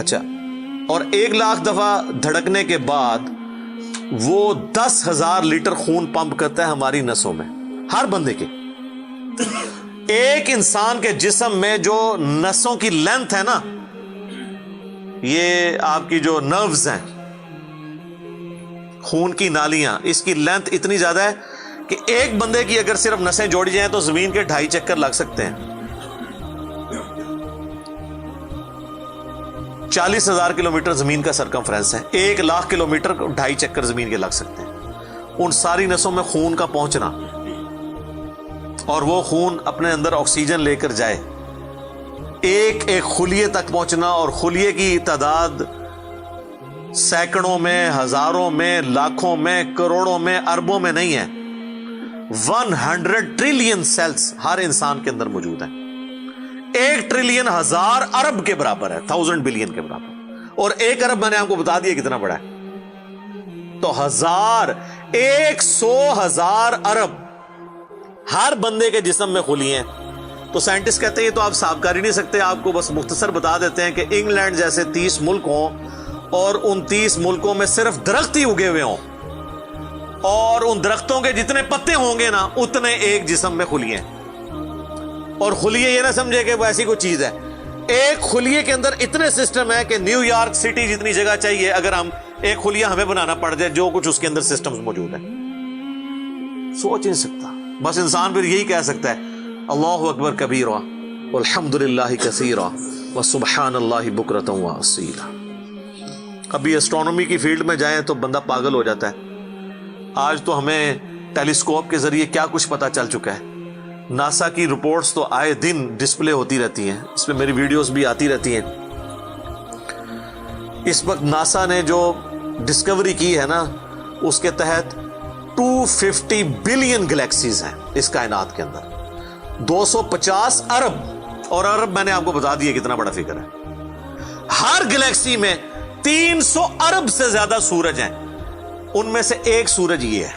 اچھا، اور 1,00,000 دفعہ دھڑکنے کے بعد وہ 10,000 لیٹر خون پمپ کرتا ہے ہماری نسوں میں، ہر بندے کے. ایک انسان کے جسم میں جو نسوں کی لینتھ ہے نا، یہ آپ کی جو نروز ہیں، خون کی نالیاں، اس کی لینتھ اتنی زیادہ ہے کہ ایک بندے کی اگر صرف نسیں جوڑی جائیں تو زمین کے 2.5 چکر لگ سکتے ہیں. 40,000 کلومیٹر زمین کا سرکمفرنس ہے، 1,00,000 کلومیٹر 2.5 چکر زمین کے لگ سکتے ہیں. ان ساری نسوں میں خون کا پہنچنا اور وہ خون اپنے اندر آکسیجن لے کر جائے، ایک ایک خلیے تک پہنچنا، اور خلیے کی تعداد سینکڑوں میں، ہزاروں میں، لاکھوں میں، کروڑوں میں، اربوں میں نہیں ہے. 100 ٹریلین سیلز ہر انسان کے اندر موجود ہیں. 1 ٹریلین 1000 ارب کے برابر ہے، 1000 بلین کے برابر. اور 1 ارب میں نے آپ کو بتا دیا کتنا بڑا ہے. تو 100,000 ارب ہر بندے کے جسم میں خلی ہیں. تو سائنٹسٹ کہتے ہیں یہ تو آپ صاف کر ہی نہیں سکتے. آپ کو بس مختصر بتا دیتے ہیں کہ انگلینڈ جیسے 30 ملک ہوں اور ان 30 ملکوں میں صرف درخت ہی اگے ہوئے ہوں، اور ان درختوں کے جتنے پتے ہوں گے نا اتنے ایک جسم میں خلیے ہیں. اور خلیے یہ نہ سمجھے کہ وہ ایسی کوئی چیز ہے. ایک خلیے کے اندر اتنے سسٹم ہے کہ نیو یارک سٹی جتنی جگہ چاہیے اگر ہم ایک خلیہ ہمیں بنانا پڑ جائے، جو کچھ اس کے اندر سسٹمز موجود ہیں. سوچ نہیں سکتا. بس انسان پھر یہی کہہ سکتا ہے اللہ اکبر کبیرا والحمد للہ کثیرا وسبحان اللہ بکرۃ واصیلا. ابھی اسٹرانومی کی فیلڈ میں جائیں تو بندہ پاگل ہو جاتا ہے. آج تو ہمیں ٹیلیسکوپ کے ذریعے کیا کچھ پتا چل چکا ہے. ناسا کی رپورٹس تو آئے دن ڈسپلے ہوتی رہتی ہیں، اس میں میری ویڈیوز بھی آتی رہتی ہیں. اس وقت ناسا نے جو ڈسکوری کی ہے نا، اس کے تحت 250 بلین گلیکسیز ہیں اس کائنات کے اندر، 250 ارب. اور ارب میں نے آپ کو بتا دیا کتنا بڑا فگر ہے. ہر گلیکسی میں 300 ارب سے زیادہ سورج ہیں، ان میں سے ایک سورج یہ ہے.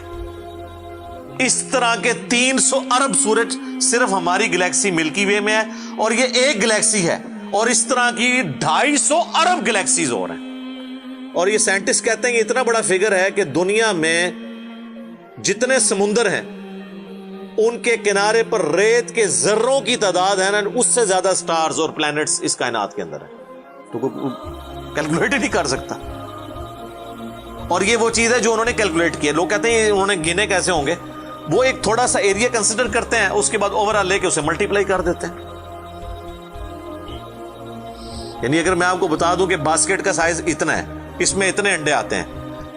اس طرح کے 300 ارب سورج صرف ہماری گلیکسی ملکی وے میں ہے، اور یہ ایک گلیکسی ہے، اور اس طرح کی 250 ارب گلیکسیز اور ہیں. اور یہ سائنٹسٹ کہتے ہیں کہ اتنا بڑا فگر ہے کہ دنیا میں جتنے سمندر ہیں ان کے کنارے پر ریت کے ذروں کی تعداد ہے نا، اس سے زیادہ سٹارز اور پلانٹس اس کائنات کے اندر ہے. تو کوئی کیلکولیٹ ہی نہیں کر سکتا. اور یہ وہ چیز ہے جو انہوں نے کیلکولیٹ کی ہے. لوگ کہتے ہیں انہوں نے گنے کیسے ہوں گے. وہ ایک تھوڑا سا ایریا کنسیڈر کرتے ہیں، اس کے بعد اوور آل لے کے اسے ملٹیپلائی کر دیتے ہیں. یعنی اگر میں آپ کو بتا دوں کہ باسکٹ کا سائز اتنا ہے، اس میں اتنے انڈے آتے ہیں،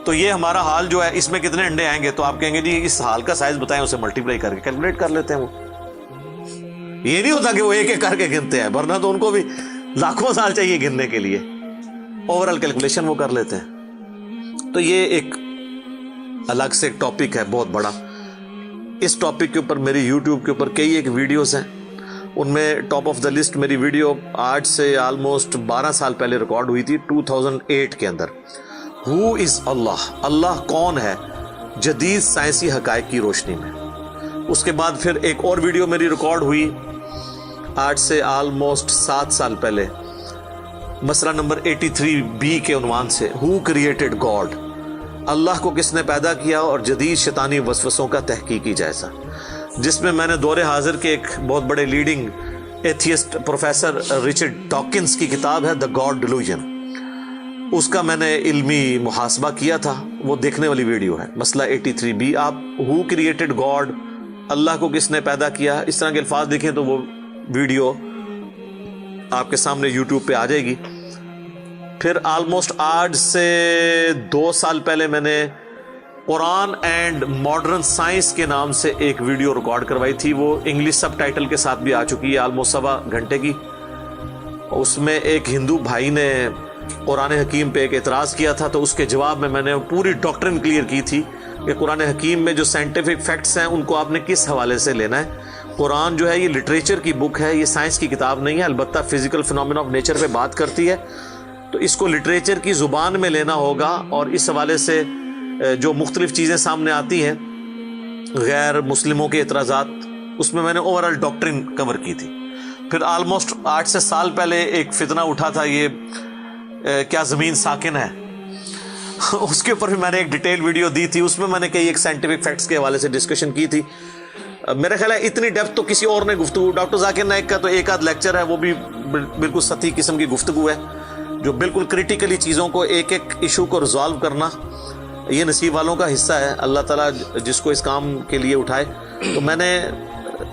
تو یہ ہمارا حال جو ہے اس میں کتنے انڈے آئیں گے، تو آپ کہیں گے جی اس حال کا سائز بتائیں، اسے ملٹیپلائی کر کے کیلکولیٹ کر لیتے ہیں. وہ یہ نہیں ہوتا کہ وہ ایک ایک کر کے گنتے ہیں، ورنہ تو ان کو بھی لاکھوں سال چاہیے گننے کے لیے. اوور آل کیلکولیشن وہ کر لیتے ہیں. تو یہ ایک الگ سے ایک ٹاپک ہے بہت بڑا. اس ٹاپک کے اوپر میری یوٹیوب کے اوپر کئی ایک ویڈیوز ہیں. ان میں ٹاپ آف دا لسٹ میری ویڈیو آج سے آلموسٹ 12 سال پہلے ریکارڈ ہوئی تھی، 2008 کے اندر. ہو از اللہ، اللہ کون ہے جدید سائنسی حقائق کی روشنی میں. اس کے بعد پھر ایک اور ویڈیو میری ریکارڈ ہوئی آج سے آلموسٹ 7 سال پہلے، مسئلہ نمبر 83B کے عنوان سے، ہو کریٹڈ گاڈ، اللہ کو کس نے پیدا کیا اور جدید شیطانی وسوسوں کا تحقیقی جائزہ، جس میں میں نے دور حاضر کے ایک بہت بڑے leading atheist professor Richard Dawkins کی کتاب ہے دا گاڈ ڈیلوژن، اس کا میں نے علمی محاسبہ کیا تھا. وہ دیکھنے والی ویڈیو ہے، مسئلہ 83B. آپ ہو کریٹڈ گاڈ، اللہ کو کس نے پیدا کیا، اس طرح کے الفاظ دیکھیں تو وہ ویڈیو آپ کے سامنے یوٹیوب پہ آ جائے گی. پھر آلموسٹ آج سے 2 سال پہلے میں نے قرآن اینڈ ماڈرن سائنس کے نام سے ایک ویڈیو ریکارڈ کروائی تھی. وہ انگلش سب ٹائٹل کے ساتھ بھی آ چکی ہے، آلموسٹ 1.25 گھنٹے کی. اس میں ایک ہندو بھائی نے قرآن حکیم پہ ایک اعتراض کیا تھا، تو اس کے جواب میں نے پوری ڈاکٹرن کلیئر کی تھی کہ قرآن حکیم میں جو سائنٹیفک فیکٹس ہیں ان کو آپ نے کس حوالے سے لینا ہے. قرآن جو ہے یہ لٹریچر کی بک ہے، یہ سائنس کی کتاب نہیں ہے. البتہ فزیکل فنومینا آف نیچر پہ بات کرتی ہے، تو اس کو لٹریچر کی زبان میں لینا ہوگا. اور اس حوالے سے جو مختلف چیزیں سامنے آتی ہیں، غیر مسلموں کے اعتراضات، اس میں نے اوور آل ڈاکٹرن کور کی تھی. پھر آلموسٹ 8 سے سال پہلے ایک فتنہ اٹھا تھا، یہ کیا زمین ساکن ہے، اس کے اوپر بھی میں نے ایک ڈیٹیل ویڈیو دی تھی. اس میں میں نے کئی ایک سائنٹیفک فیکٹس کے حوالے سے ڈسکشن کی تھی. میرا خیال ہے اتنی ڈیپتھ تو کسی اور نے گفتگو، ڈاکٹر ذاکر نائک کا تو ایک آدھ لیکچر ہے، وہ بھی بالکل سطحی قسم کی گفتگو ہے، جو بالکل کریٹیکلی چیزوں کو ایک ایک ایشو کو ریزالو کرنا یہ نصیب والوں کا حصہ ہے. اللہ تعالیٰ جس کو اس کام کے لیے اٹھائے. تو میں نے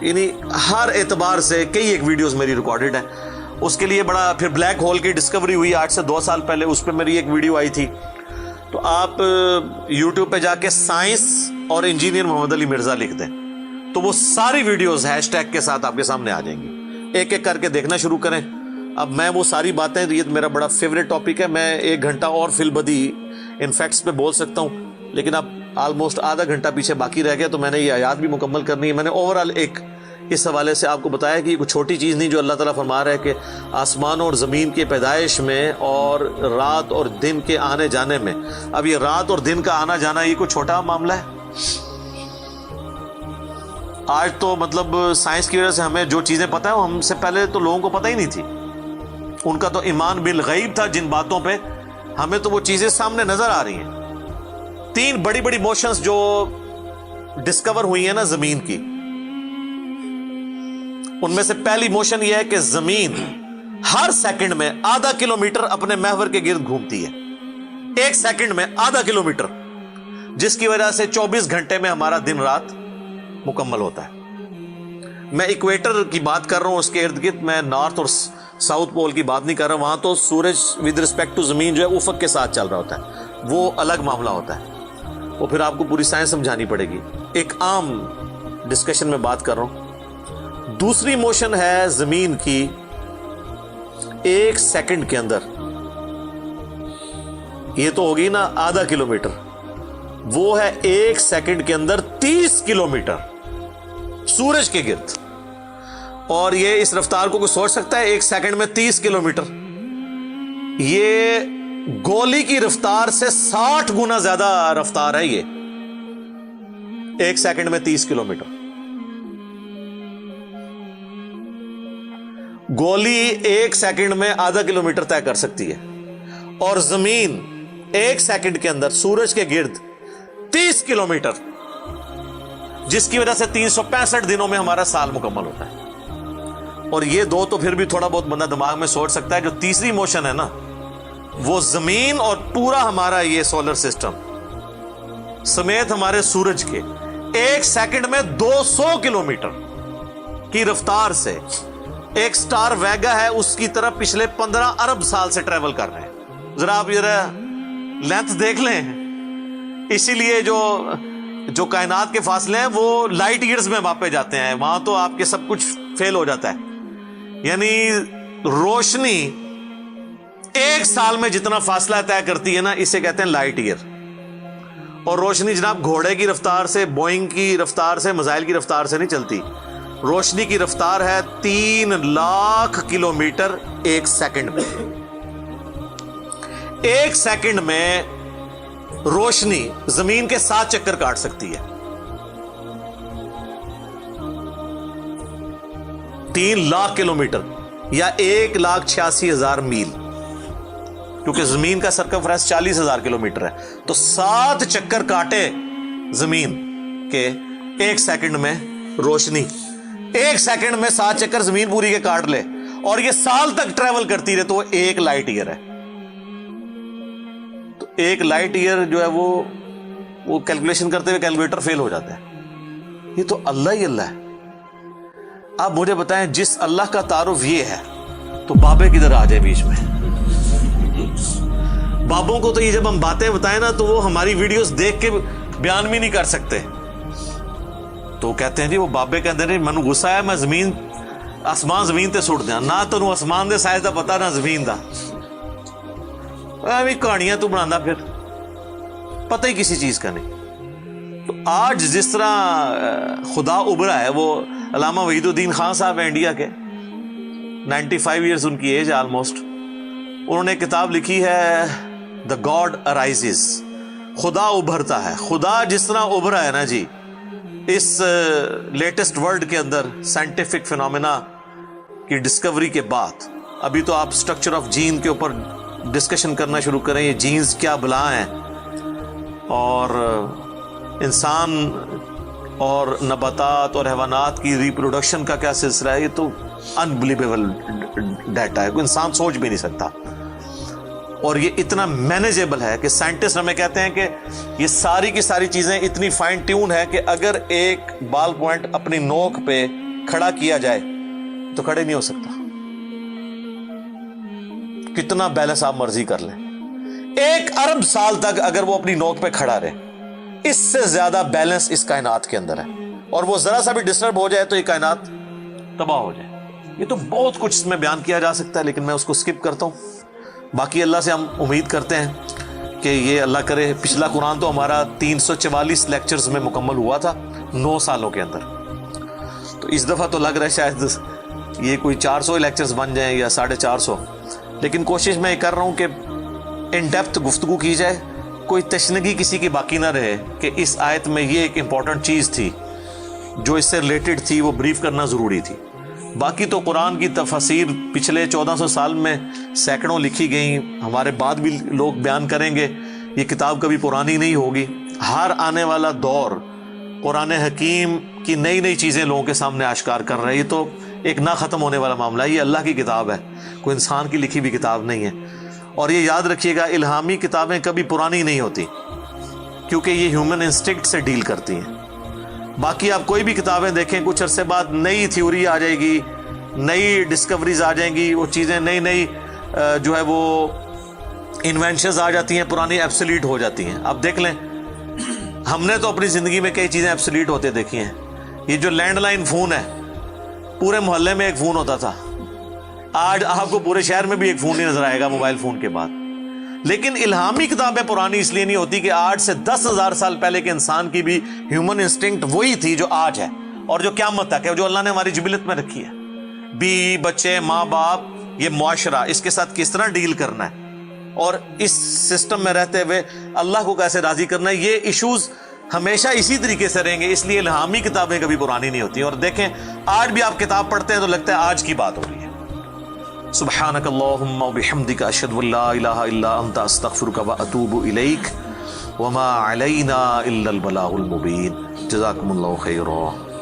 یعنی ہر اعتبار سے کئی ایک ویڈیوز میری ریکارڈڈ ہیں. اس کے لیے بڑا پھر بلیک ہول کی ڈسکوری ہوئی آج سے 2 سال پہلے، اس پہ میری ایک ویڈیو آئی تھی. تو آپ یوٹیوب پہ جا کے سائنس اور انجینئر محمد علی مرزا لکھ دیں تو وہ ساری ویڈیوز ہیش ٹیگ کے ساتھ آپ کے سامنے آ جائیں گی. ایک ایک کر کے دیکھنا شروع کریں. اب میں وہ ساری باتیں، یہ میرا بڑا فیوریٹ ٹاپک ہے، میں 1 گھنٹہ اور فی البدی ان فیکٹس پہ بول سکتا ہوں، لیکن اب آلموسٹ آدھا گھنٹہ پیچھے باقی رہ گیا، تو میں نے یہ آیات بھی مکمل کرنی ہے. میں نے اوورآل ایک اس حوالے سے آپ کو بتایا کہ یہ کوئی چھوٹی چیز نہیں جو اللہ تعالیٰ فرما رہا ہے کہ آسمانوں اور زمین کے پیدائش میں اور رات اور دن کے آنے جانے میں. اب یہ رات اور دن کا آنا جانا یہ کوئی چھوٹا معاملہ ہے؟ آج تو مطلب سائنس کی وجہ سے ہمیں جو چیزیں پتہ ہیں وہ ہم سے پہلے تو لوگوں کو پتہ ہی نہیں تھی. ان کا تو ایمان بالغیب تھا جن باتوں پہ، ہمیں تو وہ چیزیں سامنے نظر آ رہی ہیں. 3 بڑی بڑی موشنز جو ڈسکور ہوئی ہیں نا زمین کی، ان میں سے پہلی موشن یہ ہے کہ زمین ہر سیکنڈ میں آدھا کلومیٹر اپنے محور کے گرد گھومتی ہے. 1 سیکنڈ میں آدھا کلومیٹر، جس کی وجہ سے 24 گھنٹے میں ہمارا دن رات مکمل ہوتا ہے. میں ایکویٹر کی بات کر رہا ہوں، اس کے ارد گرد، میں نارتھ اور ساؤتھ پول کی بات نہیں کر رہا. وہاں تو سورج ود رسپیکٹ ٹو زمین جو ہے افق کے ساتھ چل رہا ہوتا ہے، وہ الگ معاملہ ہوتا ہے. وہ پھر آپ کو پوری سائنس سمجھانی پڑے گی. ایک عام ڈسکشن میں بات کر رہا ہوں. دوسری موشن ہے زمین کی 1 سیکنڈ کے اندر، یہ تو ہوگی نا آدھا کلومیٹر، وہ ہے 1 سیکنڈ کے اندر 30 کلومیٹر سورج کے گرد. اور یہ اس رفتار کو کوئی سوچ سکتا ہے؟ 1 سیکنڈ میں 30 کلومیٹر، یہ گولی کی رفتار سے 60 گنا زیادہ رفتار ہے. یہ 1 سیکنڈ میں 30 کلومیٹر. گولی 1 سیکنڈ میں آدھا کلومیٹر طے کر سکتی ہے، اور زمین 1 سیکنڈ کے اندر سورج کے گرد 30 کلومیٹر، جس کی وجہ سے 365 دنوں میں ہمارا سال مکمل ہوتا ہے. اور یہ 2 تو پھر بھی تھوڑا بہت بندہ دماغ میں سوچ سکتا ہے. جو تیسری موشن ہے نا، وہ زمین اور پورا ہمارا یہ سولر سسٹم سمیت ہمارے سورج کے 1 سیکنڈ میں 200 کلومیٹر کی رفتار سے ایک سٹار ویگا ہے اس کی طرف پچھلے 15 ارب سال سے ٹریول کر رہے ہیں. ذرا آپ لینتھ دیکھ لیں. اسی لیے جو کائنات کے فاصلے ہیں وہ لائٹ ایئرز میں ماپے جاتے ہیں. وہاں تو آپ کے سب کچھ فیل ہو جاتا ہے. یعنی روشنی 1 سال میں جتنا فاصلہ طے کرتی ہے نا، اسے کہتے ہیں لائٹ ایئر. اور روشنی جناب گھوڑے کی رفتار سے، بوئنگ کی رفتار سے، میزائل کی رفتار سے نہیں چلتی. روشنی کی رفتار ہے 3 لاکھ کلومیٹر 1 سیکنڈ میں. 1 سیکنڈ میں روشنی زمین کے 7 چکر کاٹ سکتی ہے. 3 لاکھ کلومیٹر یا 1,86,000 میل، کیونکہ زمین کا سرکمفرنس 40,000 کلومیٹر ہے. تو 7 چکر کاٹے زمین کے 1 سیکنڈ میں روشنی، 1 سیکنڈ میں 7 چکر زمین پوری کے کاٹ لے، اور یہ سال تک ٹریول کرتی رہے، تو وہ 1 لائٹ ایئر ہے. تو 1 لائٹ ایئر جو ہے وہ کیلکولیشن کرتے ہوئے کیلکولیٹر فیل ہو جاتا ہے. یہ تو اللہ ہی اللہ ہے. آپ مجھے بتائیں، جس اللہ کا تعارف یہ ہے تو بابے کدھر آ جائے بیچ میں؟ بابوں کو تو یہ جب ہم باتیں بتائیں نا تو وہ ہماری ویڈیوز دیکھ کے بیان بھی نہیں کر سکتے. تو کہتے ہیں جی وہ بابے کہتے ہیں مینوں غصہ ہے، میں آسمان زمین تے سٹ دیا. نہ تینوں آسمان دے سائز دا پتا نہ زمین دا، ایویں کہانیاں تو بنانا، پھر پتہ ہی کسی چیز کا نہیں. تو آج جس طرح خدا ابھرا ہے، وہ علامہ وحید الدین خان صاحب ہیں انڈیا کے، 95 ایئرز ان کی ایج ہے آلموسٹ. انہوں نے ایک کتاب لکھی ہے دا گاڈ ارائزز، خدا ابھرتا ہے. خدا جس طرح ابھرا ہے نا جی اس لیٹسٹ ورلڈ کے اندر سائنٹیفک فینومینا کی ڈسکوری کے بعد. ابھی تو آپ سٹرکچر آف جین کے اوپر ڈسکشن کرنا شروع کریں یہ جینز کیا بلا ہیں اور انسان اور نباتات اور حیوانات کی ریپروڈکشن کا کیا سلسلہ ہے، یہ تو انبلیویبل ڈیٹا ہے، کوئی انسان سوچ بھی نہیں سکتا. اور یہ اتنا مینیجیبل ہے کہ سائنٹسٹ ہمیں کہتے ہیں کہ یہ ساری کی ساری چیزیں اتنی فائن ٹیون ہے کہ اگر ایک بال پوائنٹ اپنی نوک پہ کھڑا کیا جائے تو کھڑے نہیں ہو سکتا، کتنا بیلنس آپ مرضی کر لیں. 1 ارب سال تک اگر وہ اپنی نوک پہ کھڑا رہے، اس سے زیادہ بیلنس اس کائنات کے اندر ہے، اور وہ ذرا سا بھی ڈسٹرب ہو جائے تو یہ کائنات تباہ ہو جائے. یہ تو بہت کچھ اس میں بیان کیا جا سکتا ہے، لیکن میں اس کو سکپ کرتا ہوں. باقی اللہ سے ہم امید کرتے ہیں کہ یہ اللہ کرے. پچھلا قرآن تو ہمارا 344 لیکچرز میں مکمل ہوا تھا 9 سالوں کے اندر، تو اس دفعہ تو لگ رہا ہے شاید یہ کوئی 400 لیکچرز بن جائیں یا 450. لیکن کوشش میں یہ کر رہا ہوں کہ ان ڈیپتھ گفتگو کی جائے، کوئی تشنگی کسی کی باقی نہ رہے کہ اس آیت میں یہ ایک امپورٹنٹ چیز تھی جو اس سے ریلیٹڈ تھی، وہ بریف کرنا ضروری تھی. باقی تو قرآن کی تفاسیر پچھلے 1400 سال میں سینکڑوں لکھی گئیں، ہمارے بعد بھی لوگ بیان کریں گے. یہ کتاب کبھی پرانی نہیں ہوگی. ہر آنے والا دور قرآن حکیم کی نئی نئی چیزیں لوگوں کے سامنے آشکار کر رہا ہے. یہ تو ایک نہ ختم ہونے والا معاملہ ہے. یہ اللہ کی کتاب ہے، کوئی انسان کی لکھی ہوئی کتاب نہیں ہے. اور یہ یاد رکھیے گا، الہامی کتابیں کبھی پرانی نہیں ہوتی کیونکہ یہ ہیومن انسٹنکٹ سے ڈیل کرتی ہیں. باقی آپ کوئی بھی کتابیں دیکھیں، کچھ عرصے بعد نئی تھیوری آ جائے گی، نئی ڈسکوریز آ جائیں گی، وہ چیزیں نئی نئی جو ہے وہ انوینشنز آ جاتی ہیں، پرانی ایبسلیٹ ہو جاتی ہیں. آپ دیکھ لیں، ہم نے تو اپنی زندگی میں کئی چیزیں ایبسلیٹ ہوتے دیکھی ہیں. یہ جو لینڈ لائن فون ہے، پورے محلے میں ایک فون ہوتا تھا، آج آپ کو پورے شہر میں بھی ایک فون نہیں نظر آئے گا موبائل فون کے بعد. لیکن الہامی کتابیں پرانی اس لیے نہیں ہوتی کہ آج سے 10,000 سال پہلے کے انسان کی بھی ہیومن انسٹنکٹ وہی تھی جو آج ہے اور جو قیامت تک ہے، جو اللہ نے ہماری جبلت میں رکھی ہے. بیوی بچے ماں باپ، یہ معاشرہ، اس کے ساتھ کس طرح ڈیل کرنا ہے اور اس سسٹم میں رہتے ہوئے اللہ کو کیسے راضی کرنا ہے، یہ ایشوز ہمیشہ اسی طریقے سے رہیں گے. اس لیے الہامی کتابیں کبھی پرانی نہیں ہوتی. اور دیکھیں، آج بھی آپ کتاب پڑھتے ہیں تو لگتا ہے آج کی بات ہو رہی ہے. سبحانک اللہم وبحمدک، اشہد ان لا الہ الا انت، استغفرک واتوب الیک، وما علینا الا البلاغ المبین. جزاکم اللہ خیرا.